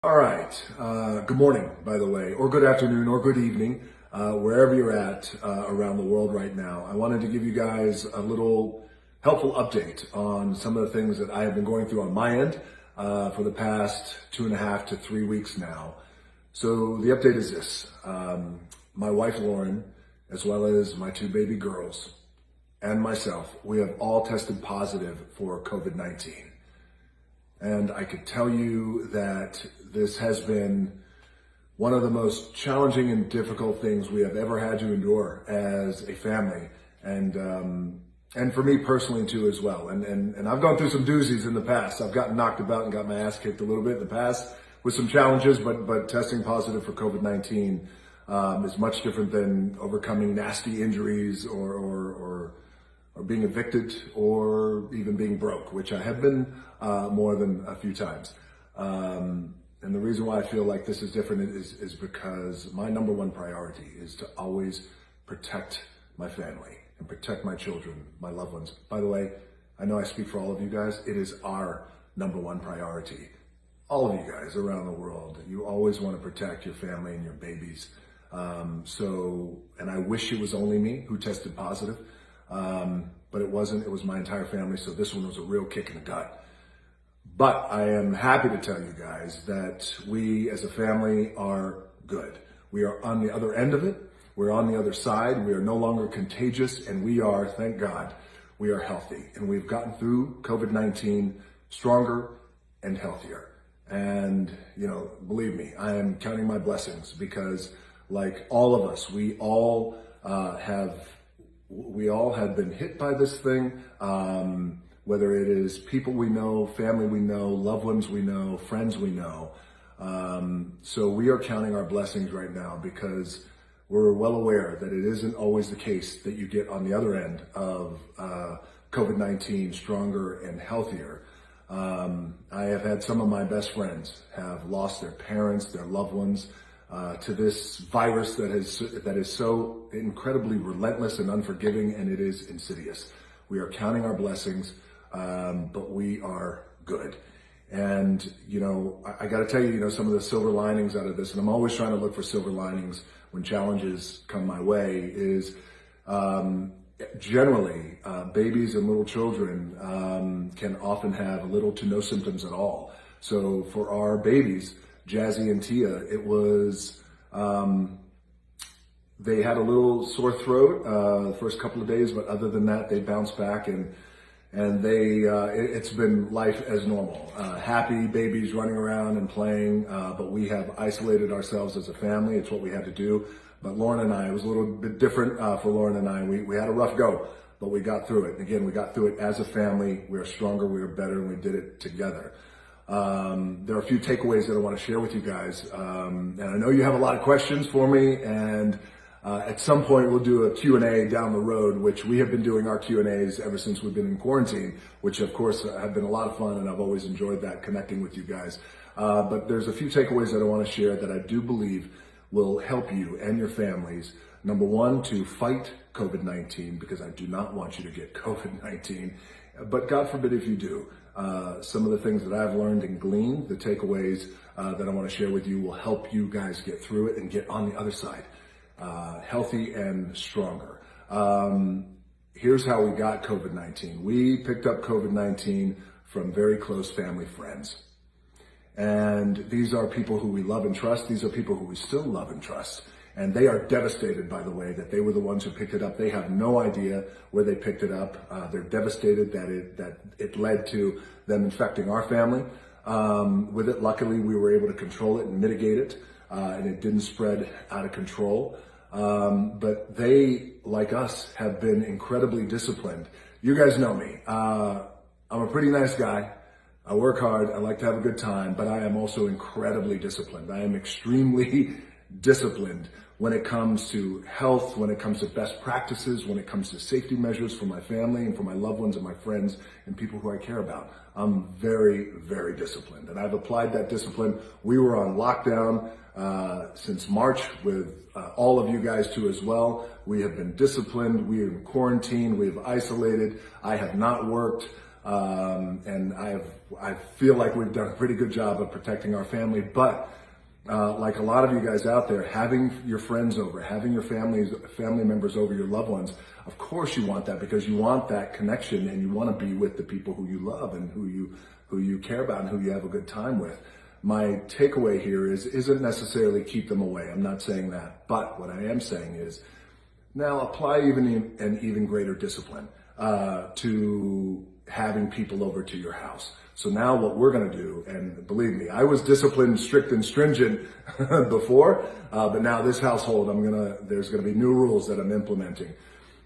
All right. Good morning, by the way, or good afternoon, or good evening, wherever you're at around the world right now. I wanted to give you guys a little helpful update on some of the things that I have been going through on my end for the past 2.5 to 3 weeks now. So the update is this. My wife, Lauren, as well as my two baby girls and myself, we have all tested positive for COVID-19. And I could tell you that this has been one of the most challenging and difficult things we have ever had to endure as a family, and for me personally too as well. And I've gone through some doozies in the past. I've gotten knocked about and got my ass kicked a little bit in the past with some challenges, but testing positive for COVID-19 is much different than overcoming nasty injuries or being evicted or even being broke, which I have been more than a few times. And the reason why I feel like this is different is because my number one priority is to always protect my family and protect my children, my loved ones. By the way, I know I speak for all of you guys. It is our number one priority. All of you guys around the world, you always want to protect your family and your babies. And I wish it was only me who tested positive. But it wasn't. It was my entire family. So this one was a real kick in the gut. But I am happy to tell you guys that we as a family are good. We are on the other end of it. We're on the other side. We are no longer contagious, and we are, thank God, we are healthy. And we've gotten through COVID-19 stronger and healthier. And, believe me, I am counting my blessings because like all of us, we all have been hit by this thing, whether it is people we know, family we know, loved ones we know, friends we know. So we are counting our blessings right now because we're well aware that it isn't always the case that you get on the other end of COVID-19 stronger and healthier. I have had some of my best friends have lost their parents, their loved ones, to this virus that is so incredibly relentless and unforgiving, and it is insidious. We are counting our blessings, but we are good. And, I got to tell you, some of the silver linings out of this, and I'm always trying to look for silver linings when challenges come my way, is generally babies and little children can often have little to no symptoms at all. So for our babies, Jazzy and Tia, it was, they had a little sore throat the first couple of days, but other than that, they bounced back and it's been life as normal. Happy babies running around and playing, but we have isolated ourselves as a family. It's what we had to do. But Lauren and I, it was a little bit different for Lauren and I. We had a rough go, but we got through it. And again, we got through it as a family. We are stronger, we are better, and we did it together. There are a few takeaways that I want to share with you guys. And I know you have a lot of questions for me, and at some point we'll do a Q&A down the road, which we have been doing our Q&As ever since we've been in quarantine, which of course have been a lot of fun, and I've always enjoyed that, connecting with you guys. But there's a few takeaways that I want to share that I do believe will help you and your families. Number one, to fight COVID-19, because I do not want you to get COVID-19, but God forbid if you do. Some of the things that I've learned and gleaned, the takeaways that I want to share with you will help you guys get through it and get on the other side, healthy and stronger. Here's how we got COVID-19. We picked up COVID-19 from very close family friends. And these are people who we love and trust. These are people who we still love and trust. And they are devastated, by the way, that they were the ones who picked it up. They have no idea where they picked it up. They're devastated that it led to them infecting our family with it. Luckily, we were able to control it and mitigate it, and it didn't spread out of control. But they, like us, have been incredibly disciplined. You guys know me. I'm a pretty nice guy. I work hard. I like to have a good time, but I am also incredibly disciplined. I am extremely disciplined when it comes to health, when it comes to best practices, when it comes to safety measures for my family and for my loved ones and my friends and people who I care about. I'm very, very disciplined, and I've applied that discipline. We were on lockdown since March with all of you guys too as well. We have been disciplined. We are in quarantine. We have isolated. I have not worked. And I feel like we've done a pretty good job of protecting our family. But like a lot of you guys out there, having your friends over, having your family members over, your loved ones, of course you want that, because you want that connection and you want to be with the people who you love and who you care about and who you have a good time with. My takeaway here isn't necessarily keep them away. I'm not saying that. But what I am saying is now apply an even greater discipline to having people over to your house. So now what we're going to do, and believe me, I was disciplined, strict, and stringent before, but now this household, there's going to be new rules that I'm implementing.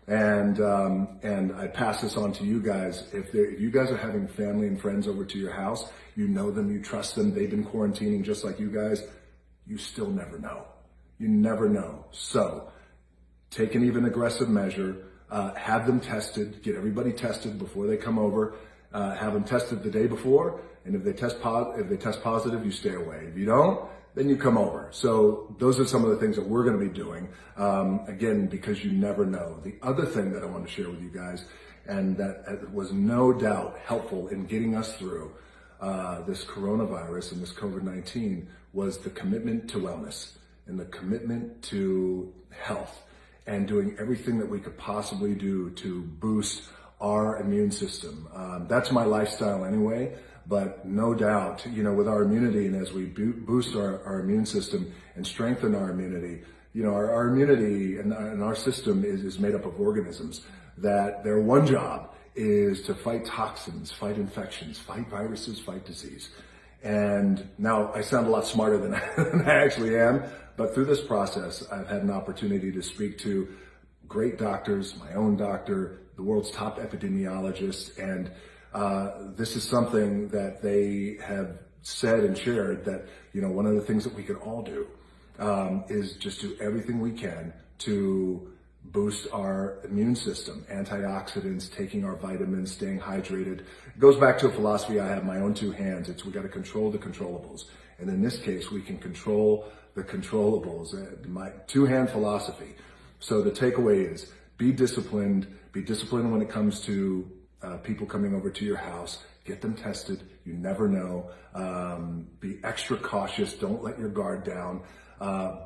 And I pass this on to you guys. If you guys are having family and friends over to your house, you know them, you trust them, they've been quarantining just like you guys, you still never know. You never know. So take an even aggressive measure, have them tested, get everybody tested before they come over. Have them tested the day before, and if they test positive, you stay away. If you don't, then you come over. So those are some of the things that we're going to be doing, again, because you never know. The other thing that I want to share with you guys, and that was no doubt helpful in getting us through this coronavirus and this COVID-19, was the commitment to wellness and the commitment to health and doing everything that we could possibly do to boost our immune system. That's my lifestyle anyway, but no doubt, with our immunity, and as we boost our immune system and strengthen our immunity, our immunity and our system is made up of organisms that their one job is to fight toxins, fight infections, fight viruses, fight disease. And now I sound a lot smarter than I actually am, but through this process, I've had an opportunity to speak to great doctors, my own doctor, the world's top epidemiologists, and this is something that they have said and shared that, one of the things that we can all do is just do everything we can to boost our immune system, antioxidants, taking our vitamins, staying hydrated. It goes back to a philosophy I have, my own two hands. We got to control the controllables. And in this case, we can control the controllables, my two-hand philosophy. So the takeaway is be disciplined when it comes to people coming over to your house. Get them tested. You never know. Be extra cautious. Don't let your guard down.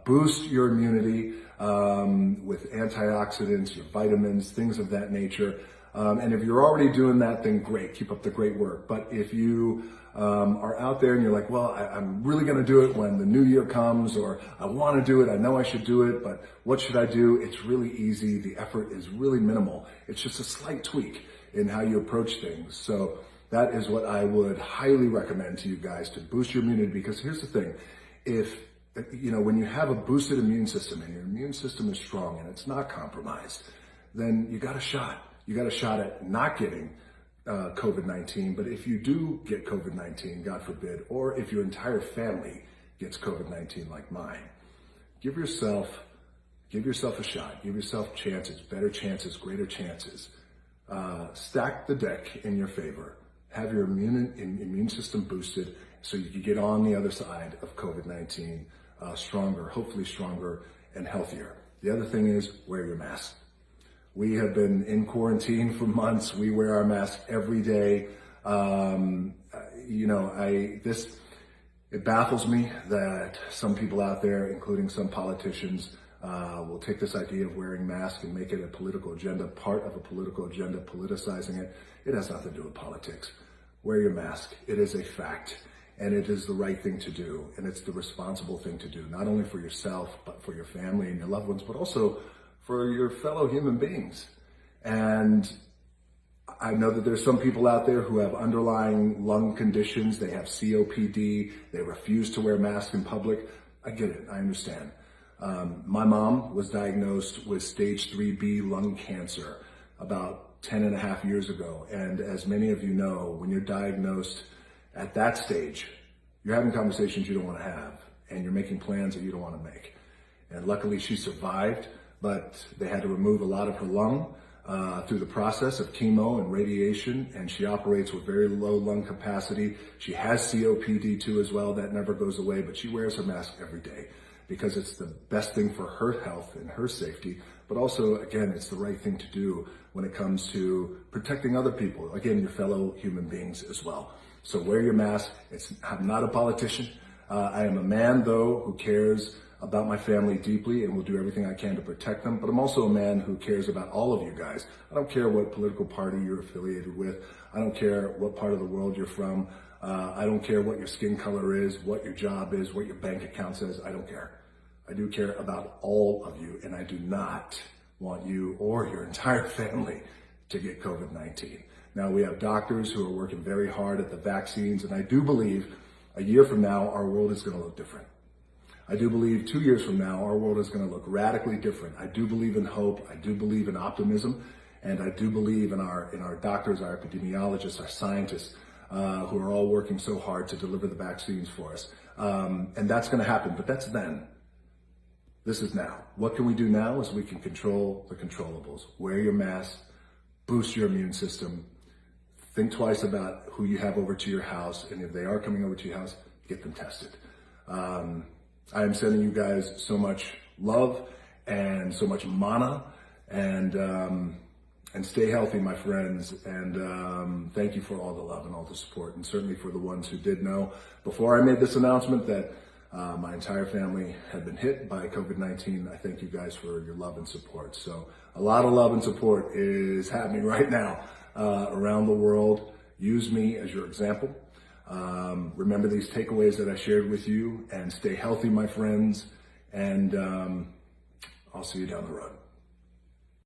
Boost your immunity with antioxidants, your vitamins, things of that nature. And if you're already doing that, then great. Keep up the great work. But if you are out there and you're like, well, I'm really going to do it when the new year comes, or I want to do it, I know I should do it, but what should I do? It's really easy. The effort is really minimal. It's just a slight tweak in how you approach things. So that is what I would highly recommend to you guys, to boost your immunity. Because here's the thing, when you have a boosted immune system and your immune system is strong and it's not compromised, then you got a shot. You got a shot at not getting COVID-19. But if you do get COVID-19, God forbid, or if your entire family gets COVID-19 like mine, give yourself a shot. Give yourself chances, better chances, greater chances. Stack the deck in your favor. Have your immune system boosted so you can get on the other side of COVID-19 stronger, hopefully stronger and healthier. The other thing is wear your mask. We have been in quarantine for months. We wear our mask every day. It baffles me that some people out there, including some politicians, will take this idea of wearing masks and make it a political agenda, part of a political agenda, politicizing it. It has nothing to do with politics. Wear your mask. It is a fact, and it is the right thing to do, and it's the responsible thing to do, not only for yourself, but for your family and your loved ones, but also for your fellow human beings. And I know that there's some people out there who have underlying lung conditions. They have COPD. They refuse to wear masks in public. I get it. I understand. My mom was diagnosed with stage 3B lung cancer about 10 and a half years ago. And as many of you know, when you're diagnosed at that stage, you're having conversations you don't want to have, and you're making plans that you don't want to make. And luckily she survived, but they had to remove a lot of her lung through the process of chemo and radiation, and she operates with very low lung capacity. She has COPD too as well. That never goes away, but she wears her mask every day because it's the best thing for her health and her safety, but also, again, it's the right thing to do when it comes to protecting other people, again, your fellow human beings as well. So wear your mask. I'm not a politician. I am a man, though, who cares about my family deeply and will do everything I can to protect them. But I'm also a man who cares about all of you guys. I don't care what political party you're affiliated with. I don't care what part of the world you're from. I don't care what your skin color is, what your job is, what your bank account says. I don't care. I do care about all of you, and I do not want you or your entire family to get COVID-19. Now, we have doctors who are working very hard at the vaccines, and I do believe a year from now, our world is going to look different. I do believe 2 years from now, our world is going to look radically different. I do believe in hope. I do believe in optimism. And I do believe in our doctors, our epidemiologists, our scientists, who are all working so hard to deliver the vaccines for us. And that's going to happen, but that's then. This is now. What can we do now is we can control the controllables. Wear your mask, boost your immune system, think twice about who you have over to your house, and if they are coming over to your house, get them tested. I am sending you guys so much love and so much mana, and stay healthy, my friends, and thank you for all the love and all the support, and certainly for the ones who did know before I made this announcement that my entire family had been hit by COVID-19. I thank you guys for your love and support. So a lot of love and support is happening right now around the world. Use me as your example. Remember these takeaways that I shared with you, and stay healthy, my friends, and I'll see you down the road.